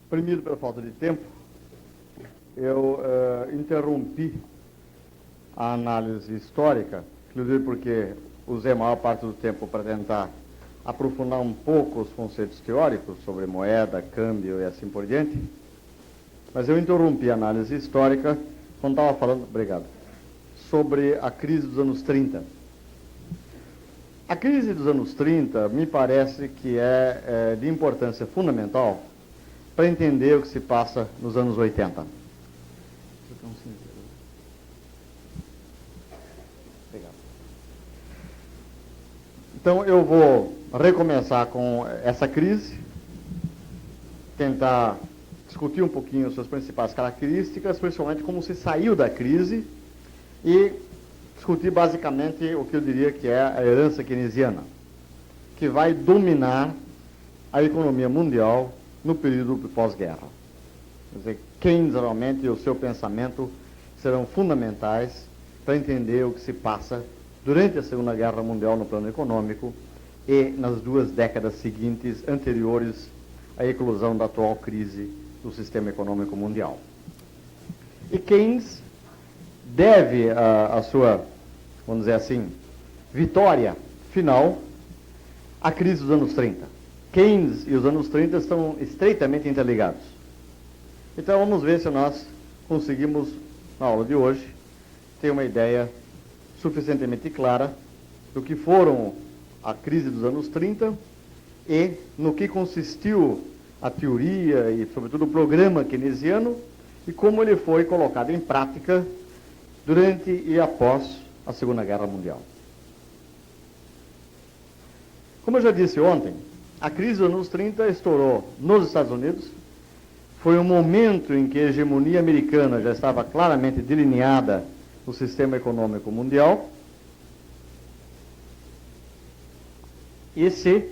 Oprimido pela falta de tempo, eu interrompi a análise histórica, inclusive porque usei a maior parte do tempo para tentar aprofundar um pouco os conceitos teóricos sobre moeda, câmbio e assim por diante. Mas eu interrompi a análise histórica quando estava falando, obrigado, sobre a crise dos anos 30. A crise dos anos 30 me parece que é de importância fundamental para entender o que se passa nos anos 80. Então eu vou recomeçar com essa crise, tentar discutir um pouquinho suas principais características, principalmente como se saiu da crise, e discutir basicamente o que eu diria que é a herança keynesiana, que vai dominar a economia mundial no período pós-guerra. Quer dizer, Keynes realmente e o seu pensamento serão fundamentais para entender o que se passa durante a Segunda Guerra Mundial no plano econômico e nas 2 décadas seguintes, anteriores à eclosão da atual crise do sistema econômico mundial. E Keynes deve a sua, vamos dizer assim, vitória final à crise dos anos 30. Keynes e os anos 30 estão estreitamente interligados. Então vamos ver se nós conseguimos, na aula de hoje, ter uma ideia suficientemente clara do que foram a crise dos anos 30 e no que consistiu a teoria e, sobretudo, o programa keynesiano e como ele foi colocado em prática durante e após a Segunda Guerra Mundial. Como eu já disse ontem, a crise dos anos 30 estourou nos Estados Unidos. Foi um momento em que a hegemonia americana já estava claramente delineada no sistema econômico mundial e se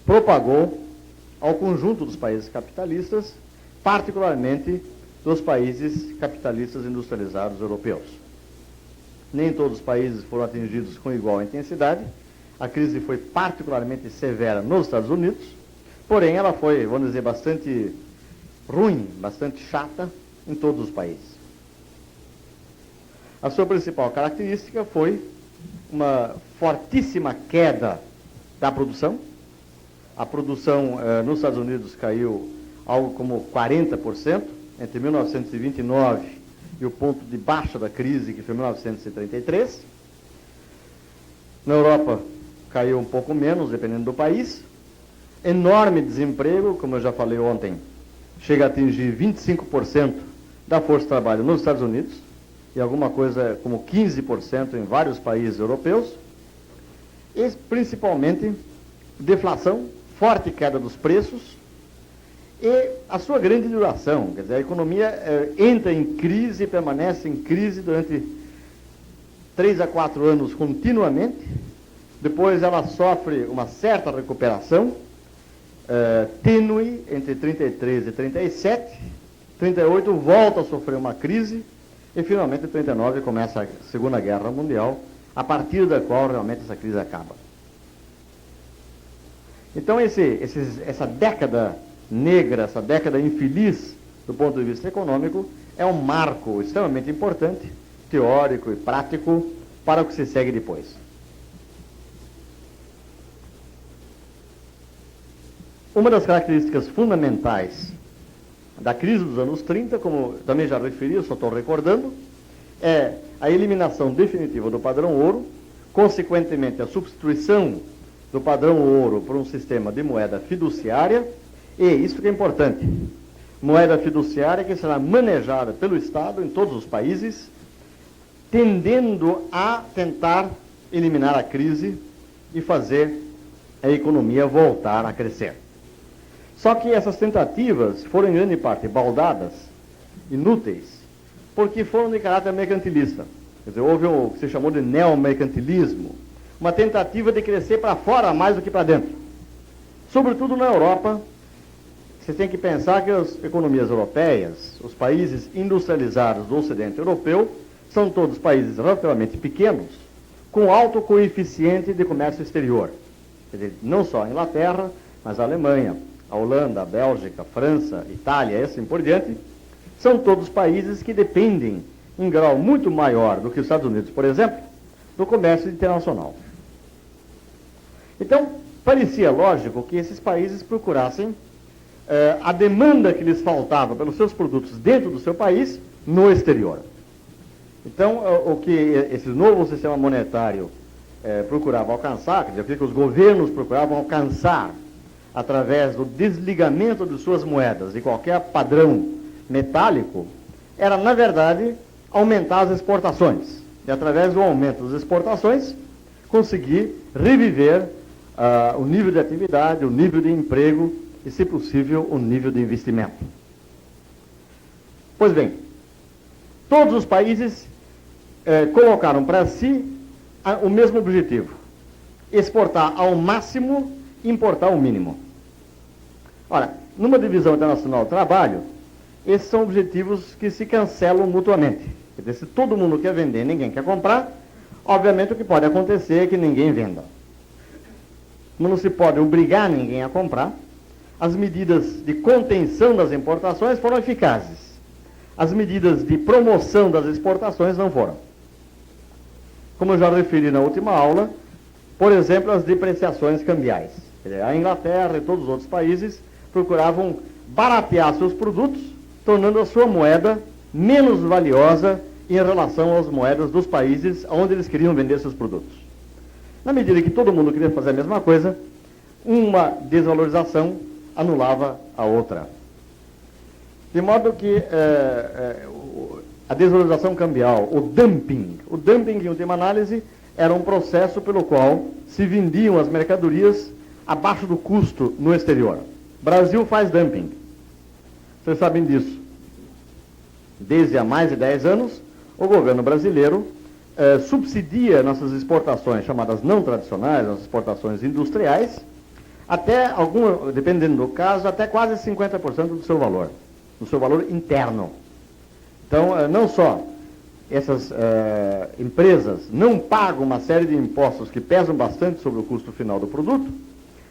propagou ao conjunto dos países capitalistas, particularmente dos países capitalistas industrializados europeus. Nem todos os países foram atingidos com igual intensidade. A crise foi particularmente severa nos Estados Unidos, porém ela foi, vamos dizer, bastante ruim, bastante chata em todos os países. A sua principal característica foi uma fortíssima queda da produção. A produção nos Estados Unidos caiu algo como 40% entre 1929 e o ponto de baixa da crise, que foi 1933. Na Europa caiu um pouco menos, dependendo do país. Enorme desemprego, como eu já falei ontem, chega a atingir 25% da força de trabalho nos Estados Unidos e alguma coisa como 15% em vários países europeus. E principalmente deflação, forte queda dos preços e a sua grande duração. Quer dizer, a economia entra em crise e permanece em crise durante 3 a 4 anos continuamente. Depois ela sofre uma certa recuperação, tênue entre 33 e 37, 38 volta a sofrer uma crise e finalmente em 39 começa a Segunda Guerra Mundial, a partir da qual realmente essa crise acaba. Então essa década negra, essa década infeliz do ponto de vista econômico, é um marco extremamente importante, teórico e prático, para o que se segue depois. Uma das características fundamentais da crise dos anos 30, como também já referi, eu só estou recordando, é a eliminação definitiva do padrão ouro, consequentemente a substituição do padrão ouro por um sistema de moeda fiduciária, e isso que é importante, moeda fiduciária que será manejada pelo Estado em todos os países, tendendo a tentar eliminar a crise e fazer a economia voltar a crescer. Só que essas tentativas foram em grande parte baldadas, inúteis, porque foram de caráter mercantilista. Quer dizer, houve o que se chamou de neomercantilismo, uma tentativa de crescer para fora mais do que para dentro. Sobretudo na Europa, você tem que pensar que as economias europeias, os países industrializados do Ocidente Europeu, são todos países relativamente pequenos, com alto coeficiente de comércio exterior. Quer dizer, não só a Inglaterra, mas a Alemanha, a Holanda, a Bélgica, a França, Itália e assim por diante, são todos países que dependem, em grau muito maior do que os Estados Unidos, por exemplo, do comércio internacional. Então, parecia lógico que esses países procurassem a demanda que lhes faltava pelos seus produtos dentro do seu país no exterior. Então, o que esse novo sistema monetário procurava alcançar, quer dizer, o que os governos procuravam alcançar através do desligamento de suas moedas de qualquer padrão metálico, era, na verdade, aumentar as exportações. E, através do aumento das exportações, conseguir reviver o nível de atividade, o nível de emprego e, se possível, o nível de investimento. Pois bem, todos os países colocaram para si o mesmo objetivo: exportar ao máximo, importar ao mínimo. Ora, numa divisão internacional do trabalho, esses são objetivos que se cancelam mutuamente. Quer dizer, se todo mundo quer vender e ninguém quer comprar, obviamente o que pode acontecer é que ninguém venda. Como não se pode obrigar ninguém a comprar, as medidas de contenção das importações foram eficazes. As medidas de promoção das exportações não foram. Como eu já referi na última aula, por exemplo, as depreciações cambiais. A Inglaterra e todos os outros países procuravam baratear seus produtos, tornando a sua moeda menos valiosa em relação às moedas dos países onde eles queriam vender seus produtos. Na medida que todo mundo queria fazer a mesma coisa, uma desvalorização anulava a outra. De modo que a desvalorização cambial, o dumping, em última análise, era um processo pelo qual se vendiam as mercadorias abaixo do custo no exterior. O Brasil faz dumping. Vocês sabem disso. Desde há mais de 10 anos, o governo brasileiro subsidia nossas exportações, chamadas não tradicionais, as exportações industriais, até, dependendo do caso, até quase 50% do seu valor interno. Então, não só essas empresas não pagam uma série de impostos que pesam bastante sobre o custo final do produto,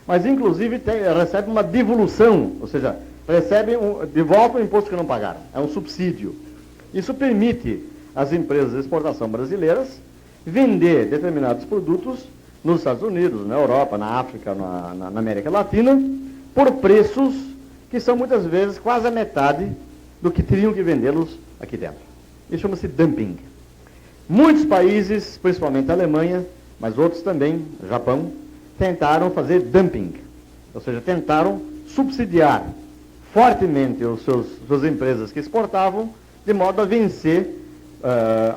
mas, inclusive, recebem uma devolução, ou seja, recebem de volta o imposto que não pagaram. É um subsídio. Isso permite às empresas de exportação brasileiras vender determinados produtos nos Estados Unidos, na Europa, na África, na América Latina, por preços que são muitas vezes quase a metade do que teriam que vendê-los aqui dentro. Isso chama-se dumping. Muitos países, principalmente a Alemanha, mas outros também, Japão, tentaram fazer dumping, ou seja, tentaram subsidiar fortemente suas empresas que exportavam, de modo a vencer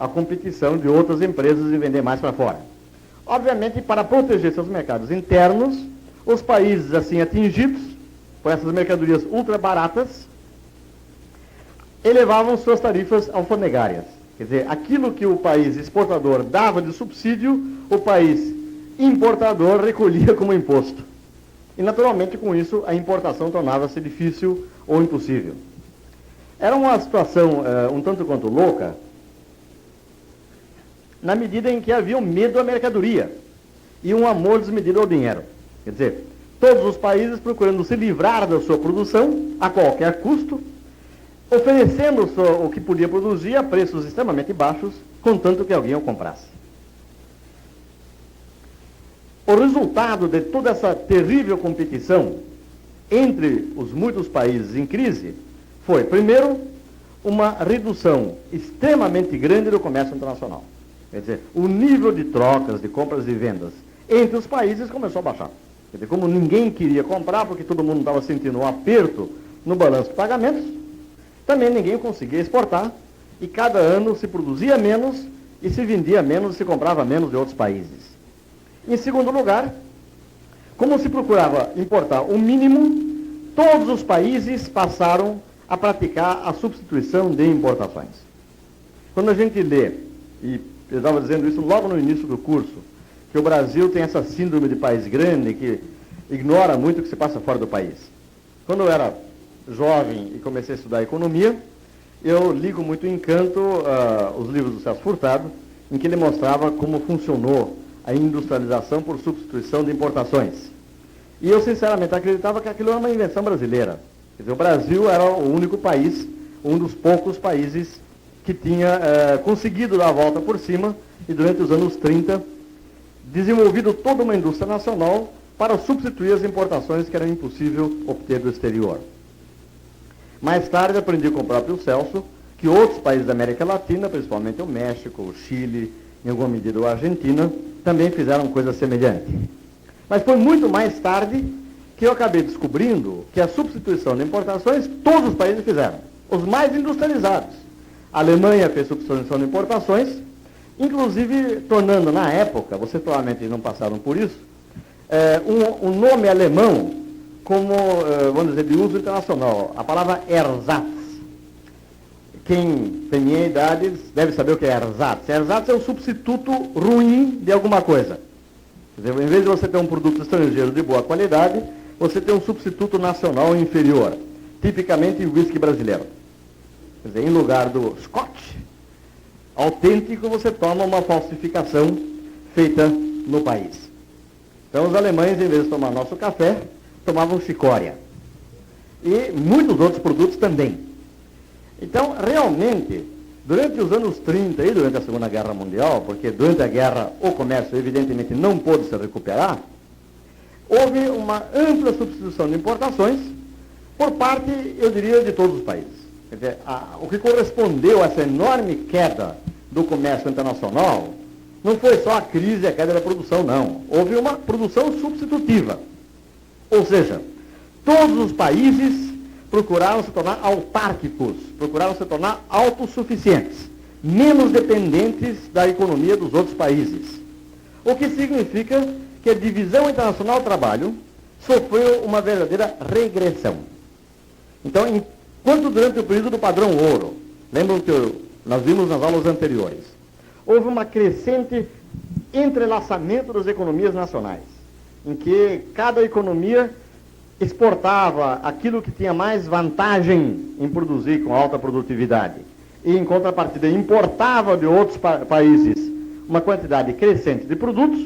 a competição de outras empresas e vender mais para fora. Obviamente, para proteger seus mercados internos, os países assim atingidos por essas mercadorias ultra baratas elevavam suas tarifas alfandegárias. Quer dizer, aquilo que o país exportador dava de subsídio, o país importador recolhia como imposto. E, naturalmente, com isso, a importação tornava-se difícil ou impossível. Era uma situação um tanto quanto louca, na medida em que havia um medo à mercadoria e um amor desmedido ao dinheiro. Quer dizer, todos os países procurando se livrar da sua produção a qualquer custo, oferecendo o que podia produzir a preços extremamente baixos, contanto que alguém o comprasse. O resultado de toda essa terrível competição entre os muitos países em crise foi, primeiro, uma redução extremamente grande do comércio internacional. Quer dizer, o nível de trocas, de compras e vendas entre os países começou a baixar. Quer dizer, como ninguém queria comprar, porque todo mundo estava sentindo um aperto no balanço de pagamentos, também ninguém conseguia exportar, e cada ano se produzia menos, e se vendia menos, e se comprava menos de outros países. Em segundo lugar, como se procurava importar o mínimo, todos os países passaram a praticar a substituição de importações. Quando a gente lê, e eu estava dizendo isso logo no início do curso, que o Brasil tem essa síndrome de país grande que ignora muito o que se passa fora do país. Quando eu era jovem e comecei a estudar economia, eu li com muito encanto os livros do Celso Furtado, em que ele mostrava como funcionou a industrialização por substituição de importações. E eu, sinceramente, acreditava que aquilo era uma invenção brasileira. Quer dizer, o Brasil era o único país, um dos poucos países que tinha conseguido dar a volta por cima e, durante os anos 30, desenvolvido toda uma indústria nacional para substituir as importações que era impossível obter do exterior. Mais tarde, aprendi com o próprio Celso que outros países da América Latina, principalmente o México, o Chile, em alguma medida a Argentina, também fizeram coisa semelhante. Mas foi muito mais tarde que eu acabei descobrindo que a substituição de importações todos os países fizeram, os mais industrializados. A Alemanha fez substituição de importações, inclusive tornando na época, vocês provavelmente não passaram por isso, um nome alemão como, vamos dizer, de uso internacional, a palavra Ersatz. Quem tem minha idade deve saber o que é Ersatz. Ersatz é um substituto ruim de alguma coisa. Quer dizer, em vez de você ter um produto estrangeiro de boa qualidade, você tem um substituto nacional inferior, tipicamente o whisky brasileiro. Quer dizer, em lugar do Scotch autêntico, você toma uma falsificação feita no país. Então, os alemães, em vez de tomar nosso café, tomavam chicória. E muitos outros produtos também. Então, realmente, durante os anos 30 e durante a Segunda Guerra Mundial, porque durante a guerra o comércio evidentemente não pôde se recuperar, houve uma ampla substituição de importações por parte, eu diria, de todos os países. Quer dizer, o que correspondeu a essa enorme queda do comércio internacional não foi só a crise e a queda da produção, não. Houve uma produção substitutiva. Ou seja, todos os países procuraram se tornar autárquicos, procuraram se tornar autossuficientes, menos dependentes da economia dos outros países. O que significa que a divisão internacional do trabalho sofreu uma verdadeira regressão. Então, enquanto durante o período do padrão ouro, lembram que nós vimos nas aulas anteriores, houve uma crescente entrelaçamento das economias nacionais, em que cada economia exportava aquilo que tinha mais vantagem em produzir com alta produtividade e, em contrapartida, importava de outros países uma quantidade crescente de produtos.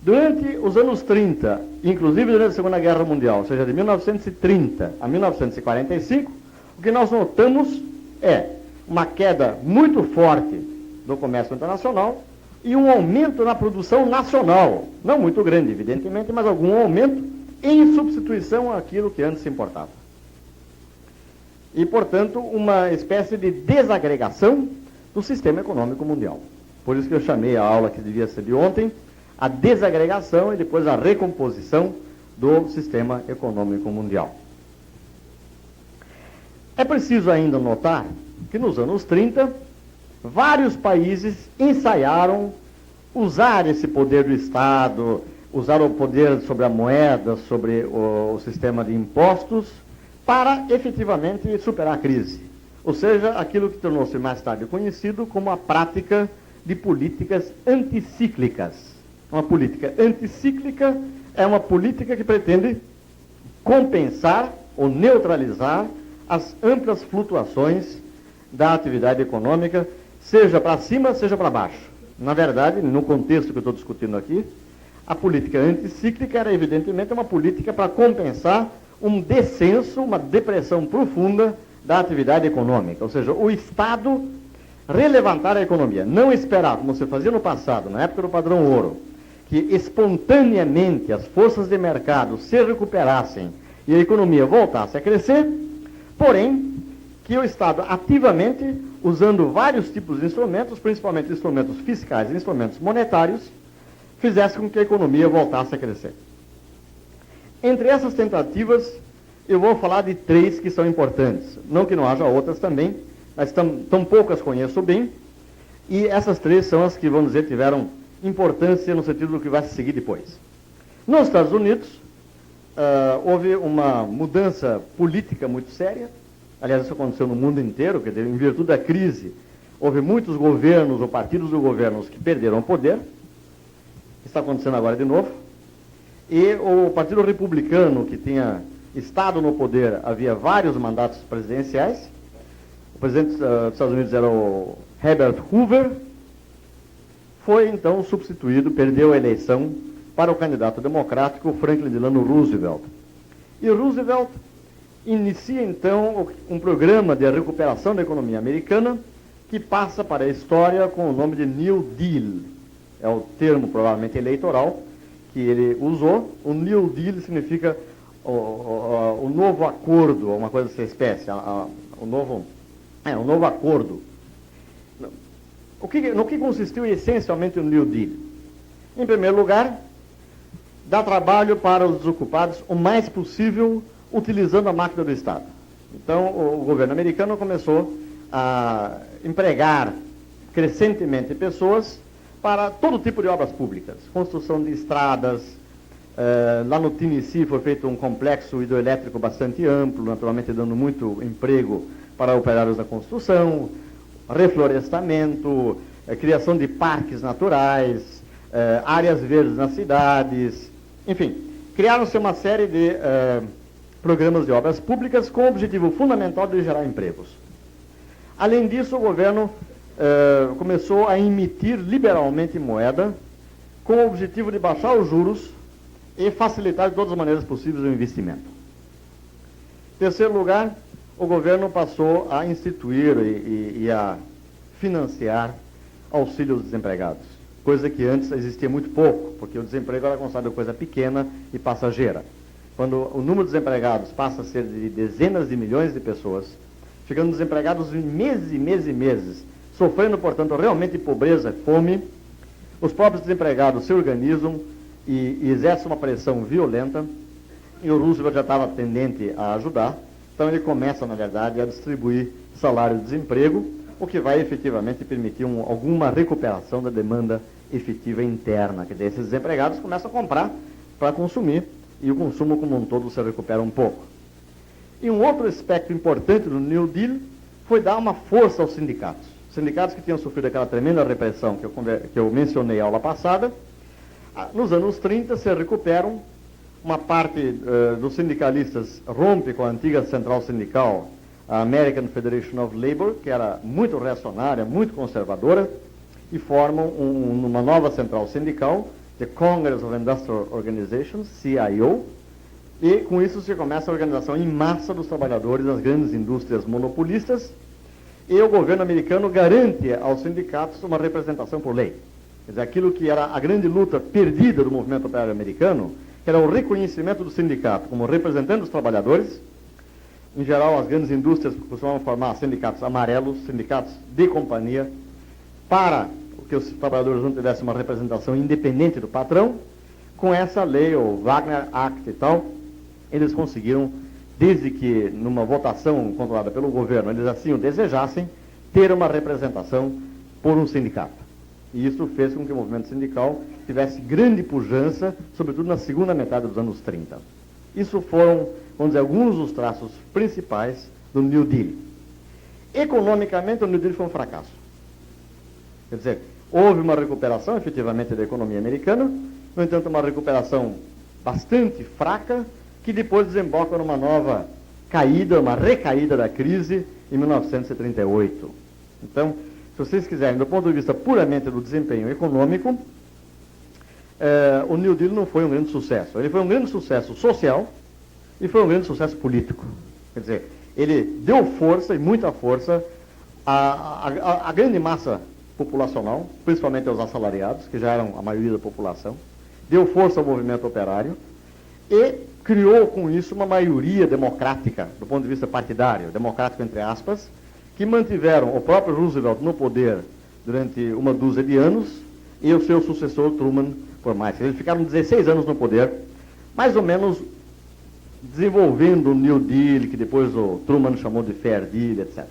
Durante os anos 30, inclusive durante a Segunda Guerra Mundial, ou seja, de 1930 a 1945, o que nós notamos é uma queda muito forte do comércio internacional e um aumento na produção nacional, não muito grande, evidentemente, mas algum aumento em substituição àquilo que antes se importava. E, portanto, uma espécie de desagregação do sistema econômico mundial. Por isso que eu chamei a aula que devia ser de ontem, a desagregação e depois a recomposição do sistema econômico mundial. É preciso ainda notar que nos anos 30, vários países ensaiaram usar esse poder do Estado, usar o poder sobre a moeda, sobre o sistema de impostos, para efetivamente superar a crise. Ou seja, aquilo que tornou-se mais tarde conhecido como a prática de políticas anticíclicas. Uma política anticíclica é uma política que pretende compensar ou neutralizar as amplas flutuações da atividade econômica, seja para cima, seja para baixo. Na verdade, no contexto que eu estou discutindo aqui, a política anticíclica era evidentemente uma política para compensar um descenso, uma depressão profunda da atividade econômica. Ou seja, o Estado relevantar a economia, não esperar, como se fazia no passado, na época do padrão ouro, que espontaneamente as forças de mercado se recuperassem e a economia voltasse a crescer, porém, que o Estado ativamente, usando vários tipos de instrumentos, principalmente instrumentos fiscais e instrumentos monetários, fizesse com que a economia voltasse a crescer. Entre essas tentativas, eu vou falar de 3 que são importantes. Não que não haja outras também, mas tão poucas conheço bem, e essas 3 são as que, vamos dizer, tiveram importância no sentido do que vai se seguir depois. Nos Estados Unidos, houve uma mudança política muito séria. Aliás, isso aconteceu no mundo inteiro, quer dizer, em virtude da crise, houve muitos governos ou partidos de governos que perderam o poder. Está acontecendo agora de novo. E o Partido Republicano, que tinha estado no poder, havia vários mandatos presidenciais. O presidente dos Estados Unidos era o Herbert Hoover. Foi então substituído, perdeu a eleição para o candidato democrático Franklin Delano Roosevelt. E Roosevelt inicia, então, um programa de recuperação da economia americana que passa para a história com o nome de New Deal. É o termo, provavelmente, eleitoral que ele usou. O New Deal significa o novo acordo, uma coisa dessa espécie, um novo acordo. No que consistiu essencialmente o New Deal? Em primeiro lugar, dar trabalho para os desocupados o mais possível utilizando a máquina do Estado. Então, o governo americano começou a empregar crescentemente pessoas para todo tipo de obras públicas, construção de estradas. Lá no Tennessee foi feito um complexo hidroelétrico bastante amplo, naturalmente dando muito emprego para operários da construção, reflorestamento, criação de parques naturais, áreas verdes nas cidades, enfim, criaram-se uma série de programas de obras públicas com o objetivo fundamental de gerar empregos. Além disso, o governo começou a emitir liberalmente moeda com o objetivo de baixar os juros e facilitar de todas as maneiras possíveis o investimento. Em terceiro lugar, o governo passou a instituir e a financiar auxílio aos desempregados, coisa que antes existia muito pouco, porque o desemprego era considerado coisa pequena e passageira. Quando o número de desempregados passa a ser de dezenas de milhões de pessoas, ficando desempregados em meses e meses e meses, sofrendo, portanto, realmente pobreza e fome, os próprios desempregados se organizam e exercem uma pressão violenta, e o Roosevelt já estava tendente a ajudar, então ele começa, na verdade, a distribuir salário de desemprego, o que vai efetivamente permitir alguma recuperação da demanda efetiva interna. Quer dizer, esses desempregados começam a comprar para consumir, e o consumo como um todo se recupera um pouco. E um outro aspecto importante do New Deal foi dar uma força aos sindicatos. Sindicatos que tinham sofrido aquela tremenda repressão que eu mencionei na aula passada, nos anos 30 se recuperam, uma parte dos sindicalistas rompe com a antiga central sindical, a American Federation of Labor, que era muito reacionária, muito conservadora, e formam uma nova central sindical, The Congress of Industrial Organizations, CIO, e com isso se começa a organização em massa dos trabalhadores das grandes indústrias monopolistas, e o governo americano garante aos sindicatos uma representação por lei. Quer dizer, aquilo que era a grande luta perdida do movimento operário americano, que era o reconhecimento do sindicato como representante dos trabalhadores. Em geral, as grandes indústrias costumavam formar sindicatos amarelos, sindicatos de companhia, para que os trabalhadores não tivessem uma representação independente do patrão. Com essa lei, o Wagner Act e tal, eles conseguiram, desde que numa votação controlada pelo governo, eles assim o desejassem, ter uma representação por um sindicato. E isso fez com que o movimento sindical tivesse grande pujança, sobretudo na segunda metade dos anos 30. Isso foram, vamos dizer, alguns dos traços principais do New Deal. Economicamente, o New Deal foi um fracasso. Quer dizer, houve uma recuperação, efetivamente, da economia americana, no entanto, uma recuperação bastante fraca, que depois desemboca numa nova caída, uma recaída da crise em 1938. Então, se vocês quiserem, do ponto de vista puramente do desempenho econômico, o New Deal não foi um grande sucesso. Ele foi um grande sucesso social e foi um grande sucesso político. Quer dizer, ele deu força, e muita força, à grande massa populacional, principalmente aos assalariados, que já eram a maioria da população, deu força ao movimento operário e criou com isso uma maioria democrática, do ponto de vista partidário, democrático entre aspas, que mantiveram o próprio Roosevelt no poder durante uma dúzia de anos e o seu sucessor Truman por mais. Eles ficaram 16 anos no poder, mais ou menos desenvolvendo o New Deal, que depois o Truman chamou de Fair Deal, etc.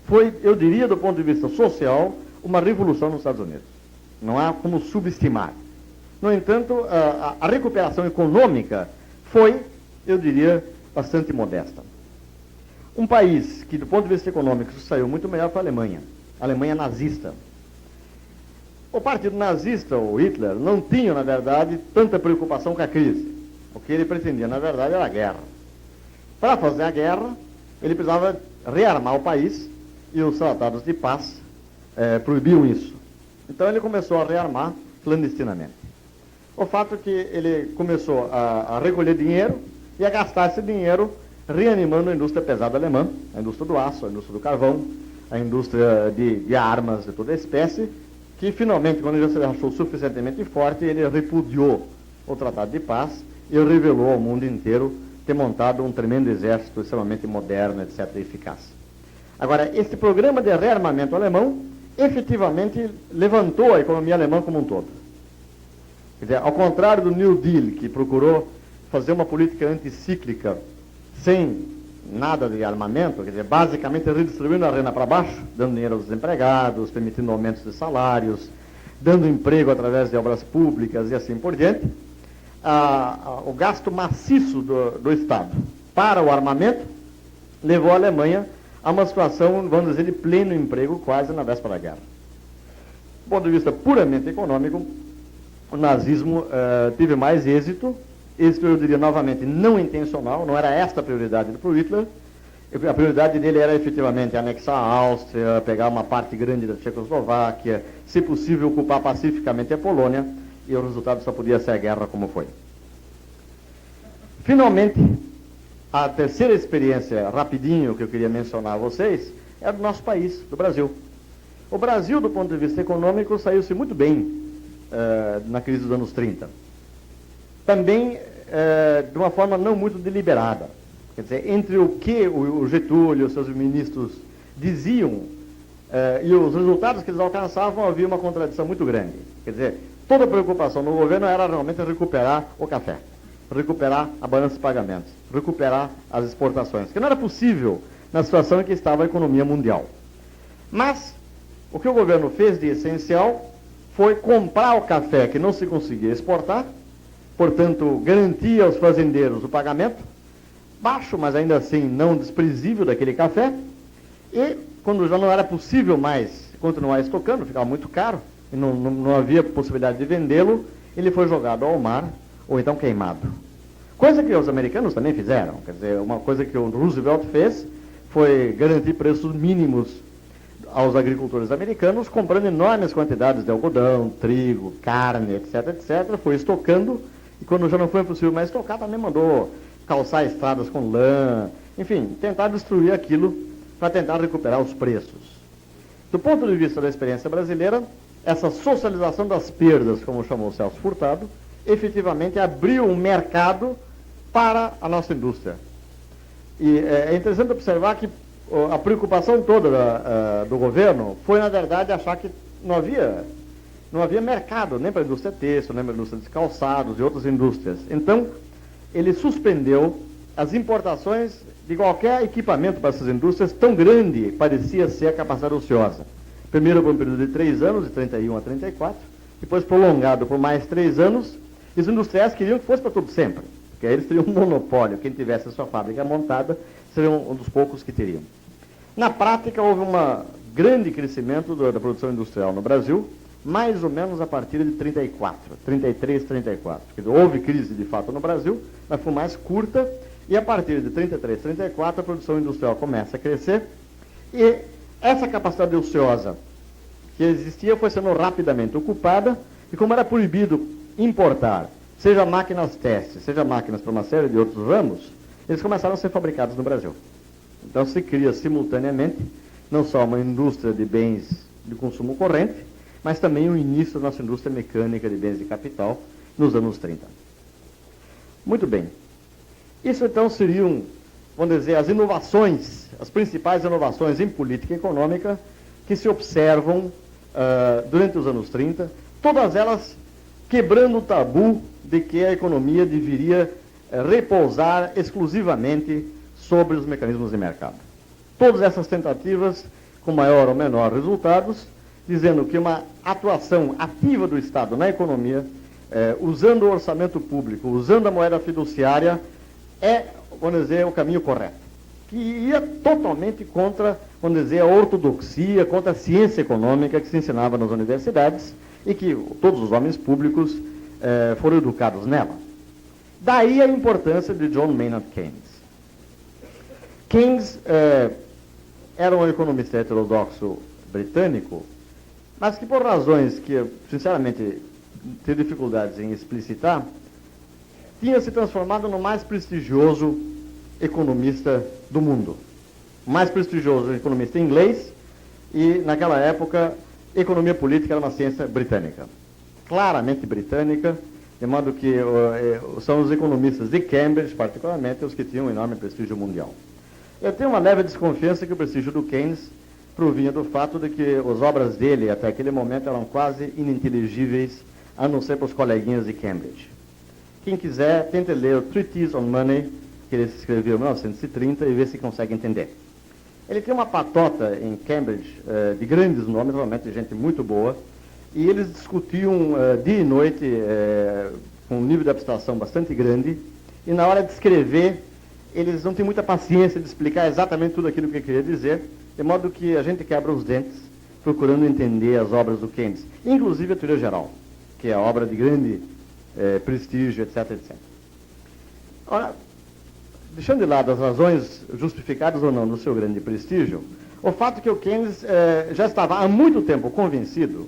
Foi, eu diria, do ponto de vista social, uma revolução nos Estados Unidos. Não há como subestimar. No entanto, a recuperação econômica foi, eu diria, bastante modesta. Um país que, do ponto de vista econômico, saiu muito melhor foi a Alemanha. A Alemanha nazista. O partido nazista, o Hitler, não tinha, na verdade, tanta preocupação com a crise. O que ele pretendia, na verdade, era a guerra. Para fazer a guerra, ele precisava rearmar o país, e os tratados de paz proibiam isso. Então ele começou a rearmar clandestinamente. O fato é que ele começou a recolher dinheiro e a gastar esse dinheiro reanimando a indústria pesada alemã, a indústria do aço, a indústria do carvão, a indústria de armas de toda espécie, que finalmente, quando ele já se achou suficientemente forte, ele repudiou o Tratado de Paz e revelou ao mundo inteiro ter montado um tremendo exército extremamente moderno, etc., e eficaz. Agora, este programa de rearmamento alemão efetivamente levantou a economia alemã como um todo. Quer dizer, ao contrário do New Deal, que procurou fazer uma política anticíclica sem nada de armamento, quer dizer, basicamente redistribuindo a renda para baixo, dando dinheiro aos desempregados, permitindo aumentos de salários, dando emprego através de obras públicas e assim por diante, o gasto maciço do Estado para o armamento levou a Alemanha a uma situação, vamos dizer, de pleno emprego quase na véspera da guerra. Do ponto de vista puramente econômico, o nazismo teve mais êxito, eu diria novamente não intencional, não era esta a prioridade do Hitler. A prioridade dele era efetivamente anexar a Áustria, pegar uma parte grande da Tchecoslováquia, se possível ocupar pacificamente a Polônia, e o resultado só podia ser a guerra como foi. Finalmente, a terceira experiência, rapidinho, que eu queria mencionar a vocês, é do nosso país, do Brasil. O Brasil, do ponto de vista econômico, saiu-se muito bem na crise dos anos 30. Também de uma forma não muito deliberada. Quer dizer, entre o que o Getúlio e os seus ministros diziam e os resultados que eles alcançavam, havia uma contradição muito grande. Quer dizer, toda a preocupação no governo era realmente recuperar o café, recuperar a balança de pagamentos, recuperar as exportações, que não era possível na situação em que estava a economia mundial. Mas o que o governo fez de essencial foi comprar o café que não se conseguia exportar, portanto, garantir aos fazendeiros o pagamento, baixo, mas ainda assim não desprezível daquele café, e quando já não era possível mais continuar estocando, ficava muito caro, e não havia possibilidade de vendê-lo, ele foi jogado ao mar, ou então queimado. Coisa que os americanos também fizeram, quer dizer, uma coisa que o Roosevelt fez foi garantir preços mínimos aos agricultores americanos, comprando enormes quantidades de algodão, trigo, carne, etc., etc., foi estocando, e quando já não foi possível mais estocar, também mandou calçar estradas com lã, enfim, tentar destruir aquilo para tentar recuperar os preços. Do ponto de vista da experiência brasileira, essa socialização das perdas, como chamou o Celso Furtado, efetivamente abriu um mercado para a nossa indústria. E é interessante observar que a preocupação toda do governo foi, na verdade, achar que não havia mercado nem para a indústria têxtil, nem para a indústria de calçados e outras indústrias. Então, ele suspendeu as importações de qualquer equipamento para essas indústrias, tão grande parecia ser a capacidade ociosa. Primeiro por um período de 3 anos, de 31 a 34, depois prolongado por mais 3 anos, e os industriais queriam que fosse para tudo sempre, porque aí eles teriam um monopólio, quem tivesse a sua fábrica montada seria um dos poucos que teriam. Na prática, houve um grande crescimento da produção industrial no Brasil, mais ou menos a partir de 33, 34. Quer dizer, houve crise de fato no Brasil, mas foi mais curta, e a partir de 33, 34, a produção industrial começa a crescer, e essa capacidade ociosa que existia foi sendo rapidamente ocupada, e como era proibido importar, seja máquinas teste, seja máquinas para uma série de outros ramos, eles começaram a ser fabricados no Brasil. Então se cria simultaneamente não só uma indústria de bens de consumo corrente, mas também o início da nossa indústria mecânica de bens de capital nos anos 30. Muito bem. Isso então seriam, vamos dizer, as inovações, as principais inovações em política econômica que se observam durante os anos 30, todas elas quebrando o tabu de que a economia deveria repousar exclusivamente sobre os mecanismos de mercado. Todas essas tentativas, com maior ou menor resultados, dizendo que uma atuação ativa do Estado na economia, usando o orçamento público, usando a moeda fiduciária, é, vamos dizer, o caminho correto. Que ia totalmente contra, vamos dizer, a ortodoxia, contra a ciência econômica que se ensinava nas universidades e que todos os homens públicos foram educados nela. Daí a importância de John Maynard Keynes. Keynes era um economista heterodoxo britânico, mas que por razões que, sinceramente, ter dificuldades em explicitar, tinha se transformado no mais prestigioso economista do mundo. O mais prestigioso economista inglês, e naquela época, economia política era uma ciência britânica. Claramente britânica, de modo que são os economistas de Cambridge, particularmente, os que tinham um enorme prestígio mundial. Eu tenho uma leve desconfiança que o prestígio do Keynes provinha do fato de que as obras dele, até aquele momento, eram quase ininteligíveis, a não ser para os coleguinhas de Cambridge. Quem quiser, tente ler o Treatise on Money, que ele escreveu em 1930, e ver se consegue entender. Ele tem uma patota em Cambridge, de grandes nomes, realmente de gente muito boa, e eles discutiam dia e noite, com um nível de abstração bastante grande, e na hora de escrever, eles não têm muita paciência de explicar exatamente tudo aquilo que ele queria dizer, de modo que a gente quebra os dentes procurando entender as obras do Keynes, inclusive a teoria geral, que é a obra de grande prestígio, etc, etc. Ora, deixando de lado as razões justificadas ou não do seu grande prestígio, o fato é que o Keynes já estava há muito tempo convencido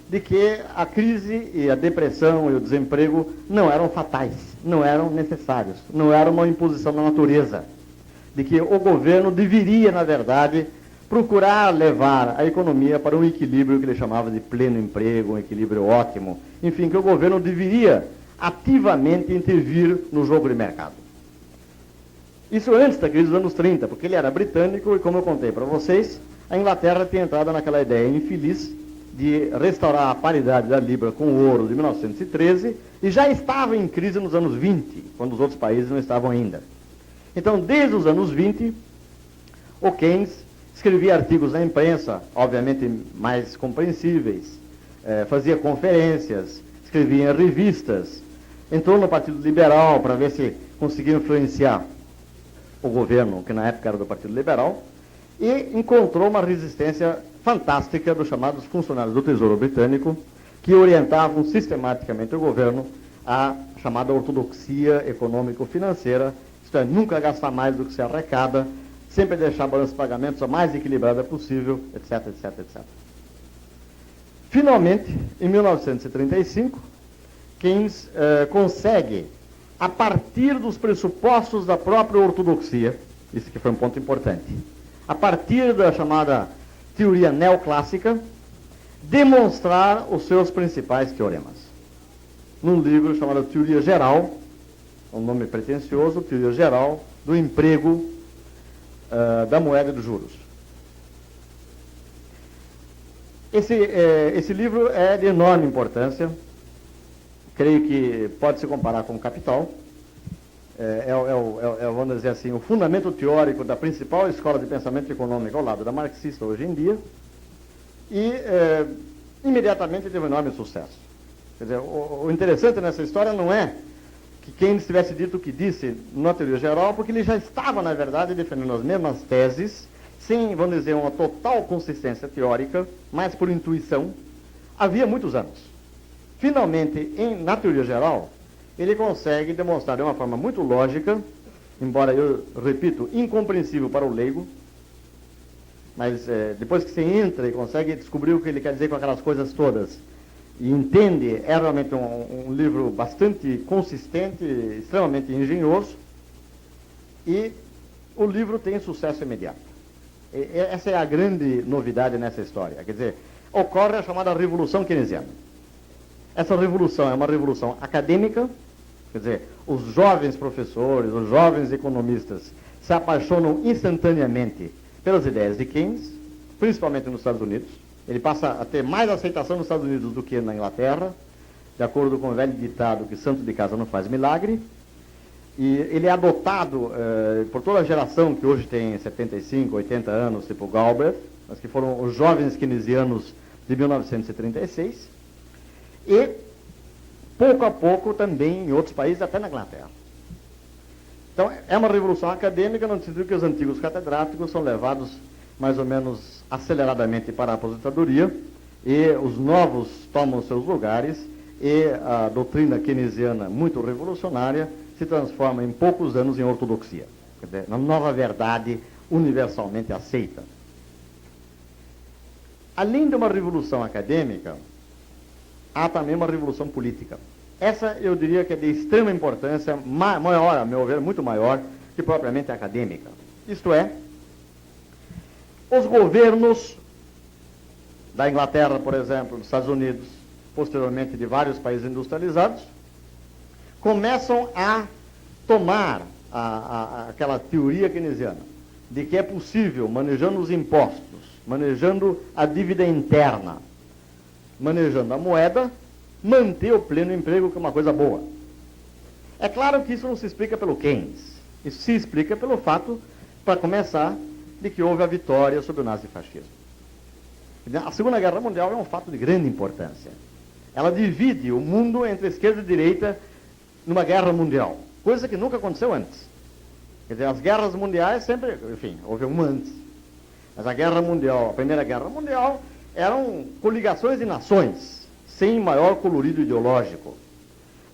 de que a crise e a depressão e o desemprego não eram fatais, não eram necessários, não eram uma imposição da natureza, de que o governo deveria, na verdade, procurar levar a economia para um equilíbrio que ele chamava de pleno emprego, um equilíbrio ótimo, enfim, que o governo deveria ativamente intervir no jogo de mercado. Isso antes da crise dos anos 30, porque ele era britânico e, como eu contei para vocês, a Inglaterra tinha entrado naquela ideia infeliz de restaurar a paridade da libra com o ouro de 1913 e já estava em crise nos anos 20, quando os outros países não estavam ainda. Então, desde os anos 20, o Keynes escrevia artigos na imprensa, obviamente mais compreensíveis, fazia conferências, escrevia em revistas, entrou no Partido Liberal para ver se conseguia influenciar o governo, que na época era do Partido Liberal, e encontrou uma resistência fantástica dos chamados funcionários do Tesouro Britânico, que orientavam sistematicamente o governo à chamada ortodoxia econômico-financeira, isto é, nunca gastar mais do que se arrecada, sempre deixar a balança de pagamentos a mais equilibrada possível, etc, etc, etc. Finalmente, em 1935, Keynes consegue, a partir dos pressupostos da própria ortodoxia, isso que foi um ponto importante, a partir da chamada teoria neoclássica, demonstrar os seus principais teoremas. Num livro chamado Teoria Geral, um nome pretensioso, Teoria Geral do Emprego, da Moeda e dos Juros. Esse livro é de enorme importância, creio que pode se comparar com o Capital, vamos dizer assim, o fundamento teórico da principal escola de pensamento econômico ao lado da marxista hoje em dia, e imediatamente teve um enorme sucesso. Quer dizer, o interessante nessa história não é que Keynes tivesse dito o que disse na teoria geral, porque ele já estava, na verdade, defendendo as mesmas teses, sem, vamos dizer, uma total consistência teórica, mas por intuição, havia muitos anos. Finalmente, na teoria geral, ele consegue demonstrar de uma forma muito lógica, embora eu repito, incompreensível para o leigo, mas depois que você entra e consegue descobrir o que ele quer dizer com aquelas coisas todas, e entende, é realmente um livro bastante consistente, extremamente engenhoso, e o livro tem sucesso imediato. Essa é a grande novidade nessa história. Quer dizer, ocorre a chamada Revolução Keynesiana. Essa revolução é uma revolução acadêmica, quer dizer, os jovens professores, os jovens economistas se apaixonam instantaneamente pelas ideias de Keynes, principalmente nos Estados Unidos. Ele passa a ter mais aceitação nos Estados Unidos do que na Inglaterra, de acordo com o velho ditado que santo de casa não faz milagre. E ele é adotado por toda a geração que hoje tem 75, 80 anos, tipo Galbraith, mas que foram os jovens keynesianos de 1936. E, pouco a pouco, também em outros países, até na Inglaterra. Então, é uma revolução acadêmica, no sentido que os antigos catedráticos são levados mais ou menos aceleradamente para a aposentadoria, e os novos tomam seus lugares, e a doutrina keynesiana, muito revolucionária, se transforma em poucos anos em ortodoxia, quer dizer, na nova verdade universalmente aceita. Além de uma revolução acadêmica, há também uma revolução política. Essa eu diria que é de extrema importância, maior, a meu ver, muito maior que propriamente acadêmica. Isto é, os governos da Inglaterra, por exemplo, dos Estados Unidos, posteriormente de vários países industrializados, começam a tomar aquela teoria keynesiana de que é possível, manejando os impostos, manejando a dívida interna, manejando a moeda, manter o pleno emprego, que é uma coisa boa. É claro que isso não se explica pelo Keynes. Isso se explica pelo fato, para começar, de que houve a vitória sobre o nazifascismo. A Segunda Guerra Mundial é um fato de grande importância. Ela divide o mundo entre esquerda e direita numa guerra mundial, coisa que nunca aconteceu antes. Quer dizer, as guerras mundiais sempre, enfim, houve uma antes. Mas a Guerra Mundial, a Primeira Guerra Mundial, eram coligações de nações, sem maior colorido ideológico.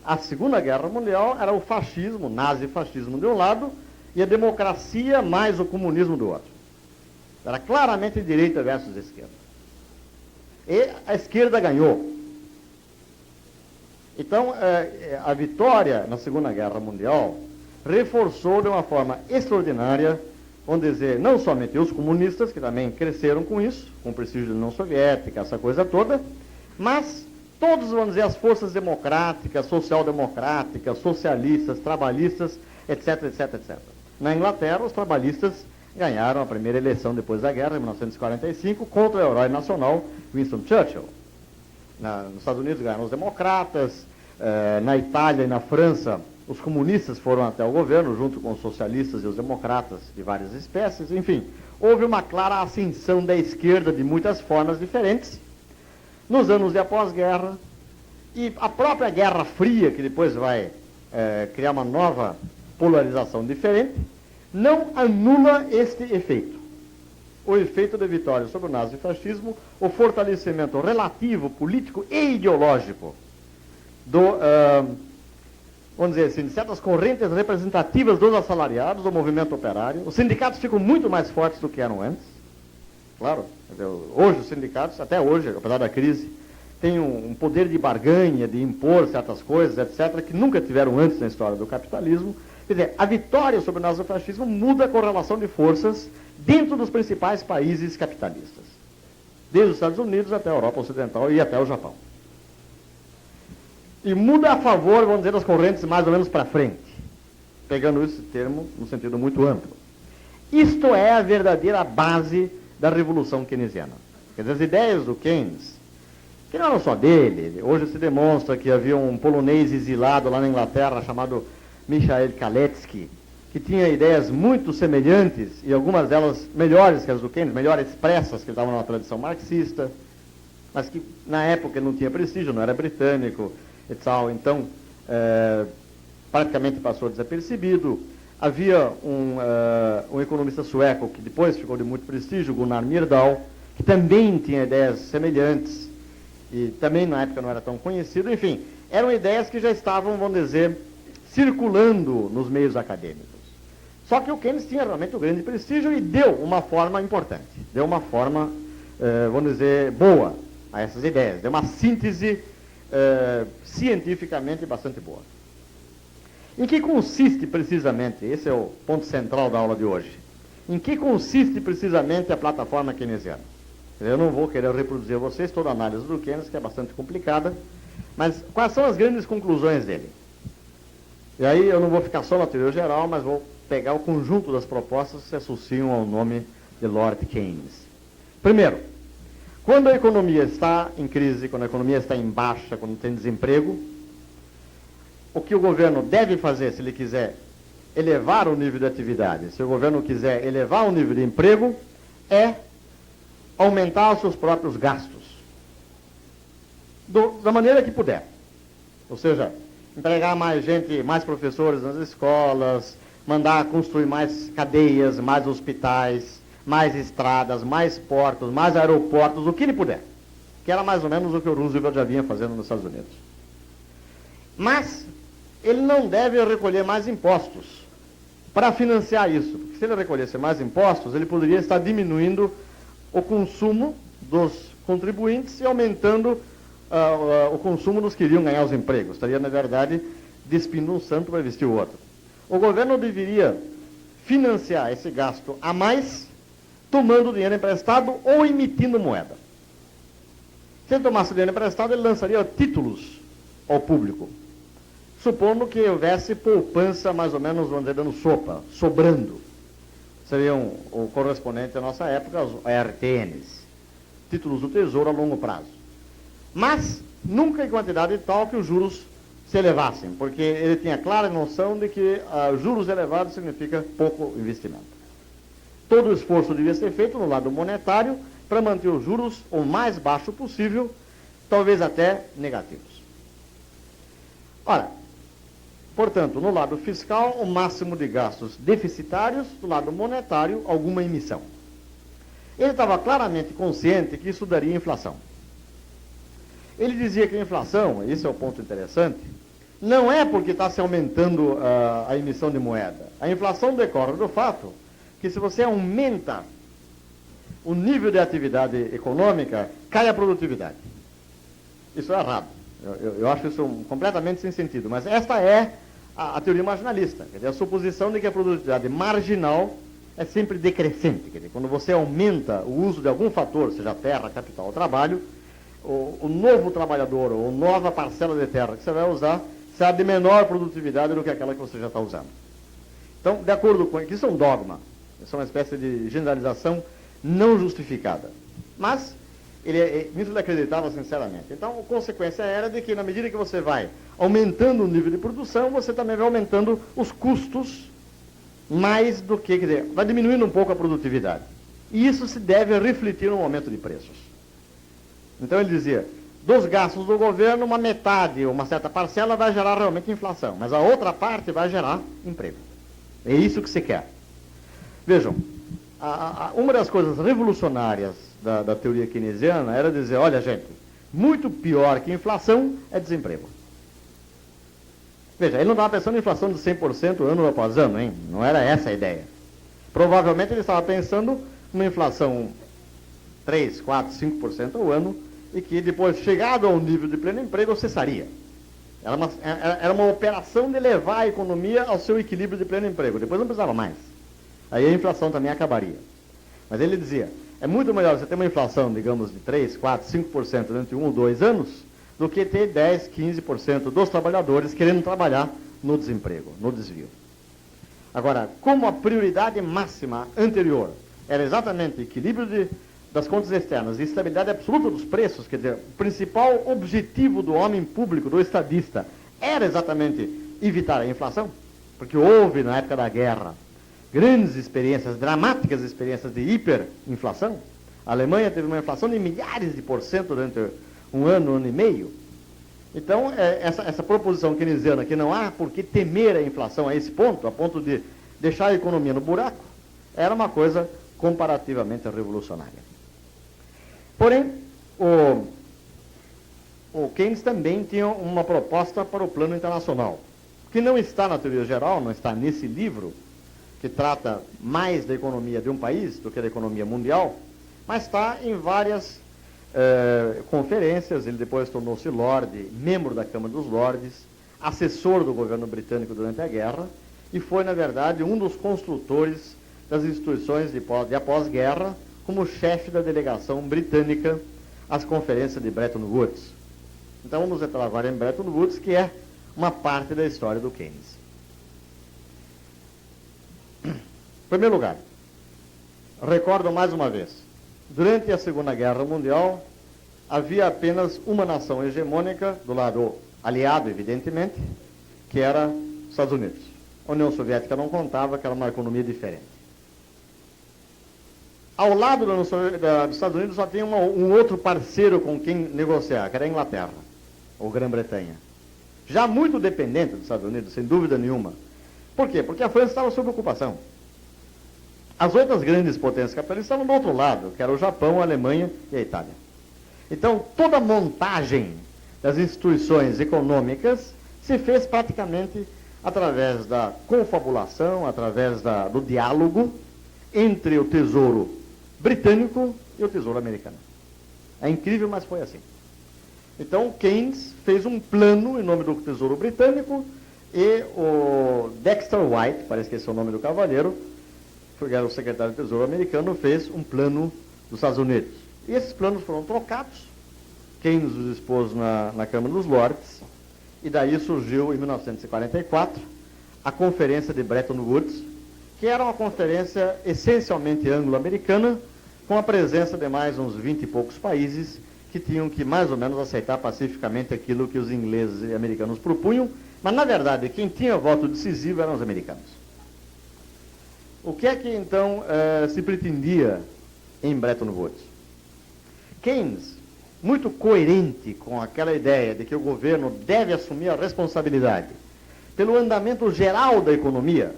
A Segunda Guerra Mundial era o fascismo, o nazifascismo de um lado, e a democracia mais o comunismo do outro. Era claramente direita versus esquerda. E a esquerda ganhou. Então, a vitória na Segunda Guerra Mundial reforçou de uma forma extraordinária, vamos dizer, não somente os comunistas, que também cresceram com isso, com o prestígio da União Soviética, essa coisa toda, mas todos, vamos dizer, as forças democráticas, social-democráticas, socialistas, trabalhistas, etc, etc, etc. Na Inglaterra, os trabalhistas ganharam a primeira eleição depois da guerra, em 1945, contra o herói nacional Winston Churchill. Nos Estados Unidos ganharam os democratas, na Itália e na França, os comunistas foram até o governo, junto com os socialistas e os democratas de várias espécies, enfim. Houve uma clara ascensão da esquerda de muitas formas diferentes, nos anos de após-guerra, e a própria Guerra Fria, que depois vai criar uma nova polarização diferente, não anula este efeito. O efeito da vitória sobre o nazifascismo, o fortalecimento relativo, político e ideológico vamos dizer assim, de certas correntes representativas dos assalariados, do movimento operário. Os sindicatos ficam muito mais fortes do que eram antes. Claro, hoje os sindicatos, até hoje, apesar da crise, têm um poder de barganha, de impor certas coisas, etc., que nunca tiveram antes na história do capitalismo. Quer dizer, a vitória sobre o nazifascismo muda a correlação de forças dentro dos principais países capitalistas, desde os Estados Unidos até a Europa Ocidental e até o Japão. E muda a favor, vamos dizer, das correntes mais ou menos para frente, pegando esse termo no sentido muito amplo. Isto é a verdadeira base da revolução keynesiana. Quer dizer, as ideias do Keynes, que não eram só dele, hoje se demonstra que havia um polonês exilado lá na Inglaterra chamado Michael Kalecki, que tinha ideias muito semelhantes, e algumas delas melhores que as do Keynes, melhor expressas, que estavam na tradição marxista, mas que na época ele não tinha prestígio, não era britânico e tal, então praticamente passou desapercebido. Havia um economista sueco que depois ficou de muito prestígio, Gunnar Myrdal, que também tinha ideias semelhantes, e também na época não era tão conhecido. Enfim, eram ideias que já estavam, vamos dizer, circulando nos meios acadêmicos. Só que o Keynes tinha realmente um grande prestígio e deu uma forma importante, deu uma forma, vamos dizer, boa a essas ideias, deu uma síntese cientificamente bastante boa. Em que consiste precisamente, esse é o ponto central da aula de hoje, em que consiste precisamente a plataforma keynesiana? Eu não vou querer reproduzir a vocês toda a análise do Keynes, que é bastante complicada, mas quais são as grandes conclusões dele? E aí eu não vou ficar só na teoria geral, mas vou pegar o conjunto das propostas que se associam ao nome de Lord Keynes. Primeiro, quando a economia está em crise, quando a economia está em baixa, quando tem desemprego, o que o governo deve fazer, se ele quiser elevar o nível de atividade, se o governo quiser elevar o nível de emprego, é aumentar os seus próprios gastos, da maneira que puder. Ou seja, empregar mais gente, mais professores nas escolas, mandar construir mais cadeias, mais hospitais, mais estradas, mais portos, mais aeroportos, o que ele puder. Que era mais ou menos o que o Roosevelt já vinha fazendo nos Estados Unidos. Mas ele não deve recolher mais impostos para financiar isso. Porque se ele recolhesse mais impostos, ele poderia estar diminuindo o consumo dos contribuintes e aumentando o consumo dos que iriam ganhar os empregos. Estaria, na verdade, despindo um santo para vestir o outro. O governo deveria financiar esse gasto a mais, tomando dinheiro emprestado ou emitindo moeda. Se ele tomasse dinheiro emprestado, ele lançaria títulos ao público, supondo que houvesse poupança, mais ou menos, vamos dizer, dando sopa, sobrando. Seriam o correspondente à nossa época, os RTNs, títulos do Tesouro a longo prazo. Mas nunca em quantidade tal que os juros se elevassem, porque ele tinha clara noção de que juros elevados significa pouco investimento. Todo o esforço devia ser feito no lado monetário para manter os juros o mais baixo possível, talvez até negativos. Ora, portanto, no lado fiscal, o máximo de gastos deficitários, do lado monetário, alguma emissão. Ele estava claramente consciente que isso daria inflação. Ele dizia que a inflação, esse é o ponto interessante, não é porque está se aumentando a emissão de moeda. A inflação decorre do fato que se você aumenta o nível de atividade econômica, cai a produtividade. Isso é errado. Eu acho isso completamente sem sentido. Mas esta é a teoria marginalista. Quer dizer, a suposição de que a produtividade marginal é sempre decrescente. Quer dizer, quando você aumenta o uso de algum fator, seja terra, capital ou trabalho, o novo trabalhador ou nova parcela de terra que você vai usar será de menor produtividade do que aquela que você já está usando. Então, de acordo com isso, é um dogma. Isso é uma espécie de generalização não justificada. Mas nisso ele acreditava sinceramente. Então, a consequência era de que, na medida que você vai aumentando o nível de produção, você também vai aumentando os custos mais do que, quer dizer, vai diminuindo um pouco a produtividade. E isso se deve refletir no aumento de preços. Então ele dizia, dos gastos do governo, uma metade, uma certa parcela vai gerar realmente inflação, mas a outra parte vai gerar emprego. É isso que se quer. Vejam, uma das coisas revolucionárias da teoria keynesiana era dizer, olha gente, muito pior que inflação é desemprego. Veja, ele não estava pensando em inflação de 100% ano após ano, hein? Não era essa a ideia. Provavelmente ele estava pensando numa inflação 3, 4, 5% ao ano, e que depois, chegado ao nível de pleno emprego, cessaria. Era uma operação de levar a economia ao seu equilíbrio de pleno emprego. Depois não precisava mais. Aí a inflação também acabaria. Mas ele dizia, é muito melhor você ter uma inflação, digamos, de 3, 4, 5% durante 1 ou 2 anos, do que ter 10, 15% dos trabalhadores querendo trabalhar no desemprego, no desvio. Agora, como a prioridade máxima anterior era exatamente o equilíbrio das contas externas e estabilidade absoluta dos preços, quer dizer, o principal objetivo do homem público, do estadista, era exatamente evitar a inflação, porque houve, na época da guerra, grandes experiências, dramáticas experiências de hiperinflação. A Alemanha teve uma inflação de milhares de % durante um ano e meio. Então, essa proposição keynesiana, que não há por que temer a inflação a esse ponto, a ponto de deixar a economia no buraco, era uma coisa comparativamente revolucionária. Porém, o Keynes também tinha uma proposta para o plano internacional, que não está na teoria geral, não está nesse livro, que trata mais da economia de um país do que da economia mundial, mas está em várias conferências. Ele depois tornou-se Lorde, membro da Câmara dos Lordes, assessor do governo britânico durante a guerra, e foi, na verdade, um dos construtores das instituições de após-guerra, como chefe da delegação britânica às conferências de Bretton Woods. Então vamos entrar agora em Bretton Woods, que é uma parte da história do Keynes. Em primeiro lugar, recordo mais uma vez, durante a Segunda Guerra Mundial, havia apenas uma nação hegemônica, do lado aliado, evidentemente, que era os Estados Unidos. A União Soviética não contava, que era uma economia diferente. Ao lado dos Estados Unidos só tinha um outro parceiro com quem negociar, que era a Inglaterra, ou Grã-Bretanha. Já muito dependente dos Estados Unidos, sem dúvida nenhuma. Por quê? Porque a França estava sob ocupação. As outras grandes potências capitalistas estavam do outro lado, que era o Japão, a Alemanha e a Itália. Então, toda a montagem das instituições econômicas se fez praticamente através da confabulação, através do diálogo entre o Tesouro Britânico e o Tesouro Americano. É incrível, mas foi assim. Então, Keynes fez um plano em nome do Tesouro Britânico e o Dexter White, parece que esse é o nome do cavalheiro, que era o secretário do Tesouro americano, fez um plano dos Estados Unidos. E esses planos foram trocados, Keynes os expôs na Câmara dos Lordes, e daí surgiu, em 1944, a Conferência de Bretton Woods, que era uma conferência essencialmente anglo-americana, com a presença de mais uns 20 e poucos países, que tinham que mais ou menos aceitar pacificamente aquilo que os ingleses e americanos propunham, mas na verdade quem tinha voto decisivo eram os americanos. O que é que então se pretendia em Bretton Woods? Keynes, muito coerente com aquela ideia de que o governo deve assumir a responsabilidade pelo andamento geral da economia.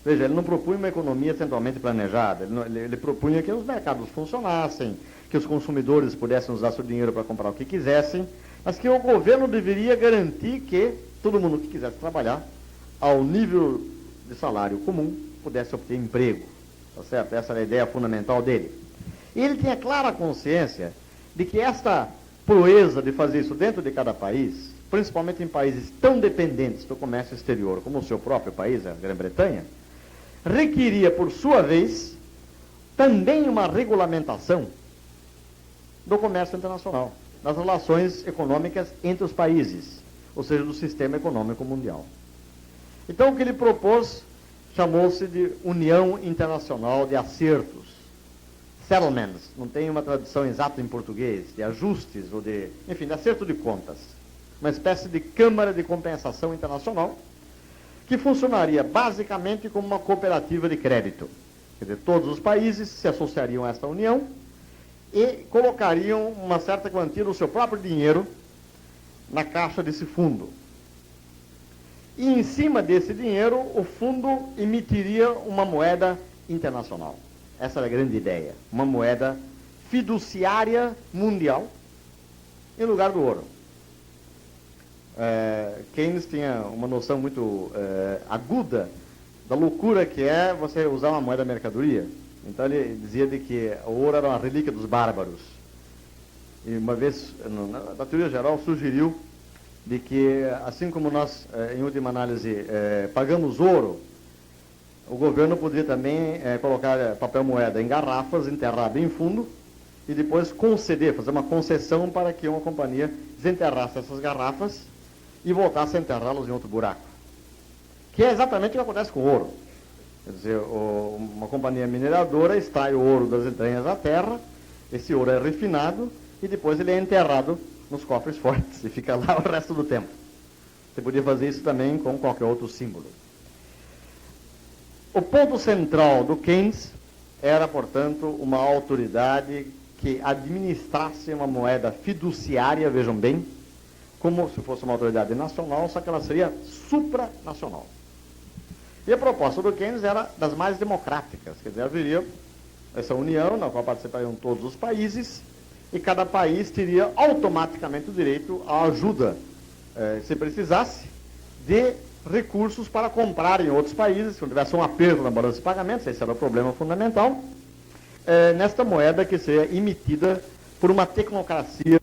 Veja, ele não propunha uma economia centralmente planejada, ele propunha que os mercados funcionassem, que os consumidores pudessem usar seu dinheiro para comprar o que quisessem, mas que o governo deveria garantir que todo mundo que quisesse trabalhar ao nível de salário comum pudesse obter emprego. Tá certo? Essa era a ideia fundamental dele. E ele tinha clara consciência de que esta proeza de fazer isso dentro de cada país, principalmente em países tão dependentes do comércio exterior como o seu próprio país, a Grã-Bretanha, requeria, por sua vez, também uma regulamentação do comércio internacional, das relações econômicas entre os países, ou seja, do sistema econômico mundial. Então, o que ele propôs chamou-se de União Internacional de Acertos, settlements, não tem uma tradução exata em português, de ajustes, ou de, enfim, de acerto de contas, uma espécie de Câmara de Compensação Internacional, que funcionaria basicamente como uma cooperativa de crédito. Quer dizer, todos os países se associariam a esta união e colocariam uma certa quantia do seu próprio dinheiro na caixa desse fundo. E em cima desse dinheiro, o fundo emitiria uma moeda internacional. Essa era a grande ideia, uma moeda fiduciária mundial em lugar do ouro. Keynes tinha uma noção muito aguda da loucura que é você usar uma moeda mercadoria. Então ele dizia de que o ouro era uma relíquia dos bárbaros. E uma vez, na teoria geral, sugeriu de que, assim como nós, em última análise, pagamos ouro, o governo poderia também colocar papel moeda em garrafas, enterrado em fundo, e depois conceder, fazer uma concessão para que uma companhia desenterrasse essas garrafas e voltasse a enterrá-los em outro buraco. Que é exatamente o que acontece com o ouro. Quer dizer, uma companhia mineradora extrai o ouro das entranhas da terra, esse ouro é refinado e depois ele é enterrado nos cofres fortes e fica lá o resto do tempo. Você podia fazer isso também com qualquer outro símbolo. O ponto central do Keynes era, portanto, uma autoridade que administrasse uma moeda fiduciária, vejam bem, como se fosse uma autoridade nacional, só que ela seria supranacional. E a proposta do Keynes era das mais democráticas, quer dizer, haveria essa união na qual participariam todos os países e cada país teria automaticamente o direito à ajuda, se precisasse, de recursos para comprar em outros países, se não tivesse um aperto na balança de pagamentos, esse era o problema fundamental, nesta moeda que seria emitida por uma tecnocracia